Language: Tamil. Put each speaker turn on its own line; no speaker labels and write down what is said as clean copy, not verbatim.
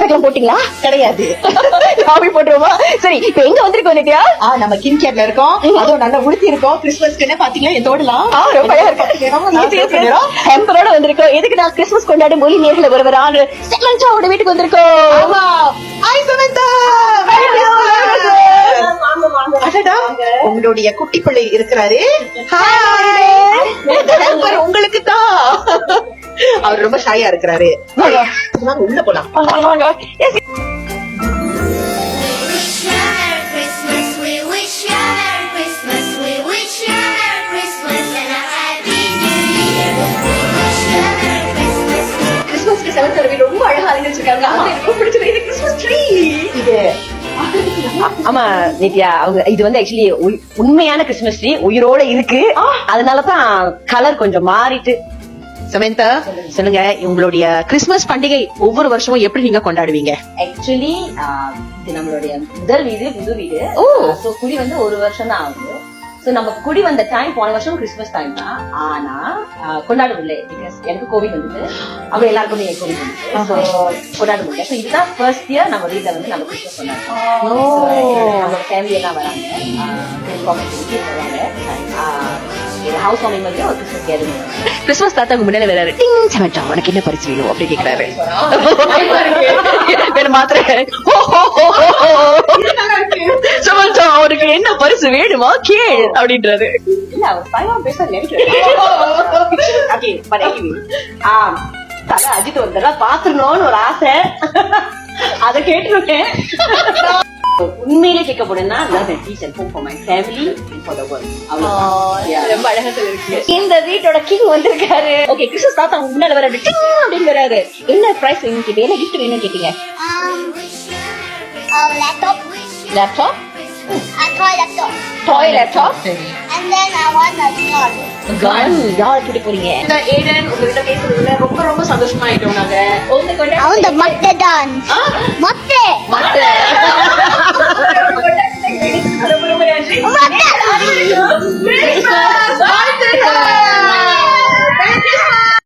பேக்லாம் போட்டீங்களா?
கிடையாது.
காபி போட்டுருவோமா? சரி, இப்ப எங்க வந்திருக்கோம் நித்யா?
நம்ம கின் கேர்ல இருக்கோம். அதுவும் நல்லா உடுத்தி இருக்கோம். கிறிஸ்துமஸ்க்கு பாத்தீங்களா என் தோடலாம்
ரொம்ப அழகா இருக்கு. ஹெம்பரோட வந்திருக்கோம். எதுக்கு நான் கிறிஸ்துமஸ் கொண்டாடும் மொழி நேர்ல ஒருவரான செமந்தாவோட வீட்டுக்கு வந்திருக்கோம்.
ஹாய் சமந்தா. உங்களுடைய குட்டி பிள்ளை இருக்கிறாரு. உங்களுக்கு தான். அவர் ரொம்ப ஷாயா இருக்கிறாரு. உள்ள போலாம்.
ரொம்ப அழகா அலங்கரிச்சிருக்காங்க.
ஆமா நித்யா, அவங்க இது வந்து ஆக்சுவலி உண்மையான கிறிஸ்துமஸ் ட்ரீ உயிரோட இருக்கு. அதனாலதான் கலர் கொஞ்சம் மாறிட்டு.
சமந்தா சொல்லுங்க, உங்களுடைய கிறிஸ்துமஸ் பண்டிகை ஒவ்வொரு வருஷமும் எப்படி நீங்க கொண்டாடுவீங்க?
ஆக்சுவலி இது நம்மளுடைய முதல் வீடு, புது வீடு. குடி வந்து ஒரு வருஷம் தான் ஆகுது. நம்ம குடி வந்த டைம் போன வருஷம் கிறிஸ்துமஸ் டைம் தான். ஆனா கொண்டாட முடியல. பிகாஸ் எனக்கு கோவிட் வந்தது, அவங்க எல்லாருக்குமே கோவிட் வந்தது. கொண்டாட முடியல. இதுதான் ஃபர்ஸ்ட் இயர் நம்ம வீட்டுல வந்து நம்ம கிறிஸ்துமஸ் கொண்டாடுறோம். நம்ம ஃபேமிலி எல்லாம் வராங்க, ஹவுஸ் வார்மிங் வந்து ஒரு கிறிஸ்துமஸ் கேதரிங்.
கிறிஸ்துமஸ் தாத்தாக்கு முன்னாடி வேற சமந்தா உனக்கு என்ன பரிசு வேணும் அப்படி கேக்குறாரு. சமந்தா அவருக்கு என்ன பரிசு வேணுமா கேள் அப்படின்றாரு.
இல்ல அவர் சாய்வா பேச தலை அஜித் ஒரு தடவை பாத்துருணும்னு ஒரு ஆசை, அதை கேட்டுருக்கேன். உண்மையிலே கேட்க போனா ரொம்ப அழகா சொல்லிருக்கு.
இந்த வீட்டோட கிங் வந்திருக்காரு. ஓகே, கிறிஸ்துமஸ் தாத்தா முன்னாடி வர அப்படின்னு வராரு. என்ன பிரைஸ் வேணும் கேட்டீங்க? என்ன கிஃப்ட் வேணும் கேட்டீங்க? Laptop, toy laptop,
and then I want a gun.
யார் கிட்ட போறீங்க?
இந்த ஏடன் உங்ககிட்ட பேசுறதுல ரொம்ப ரொம்ப சந்தோஷமா ஆயிட்டோம் நாங்க.
I want the mutton. Mutton.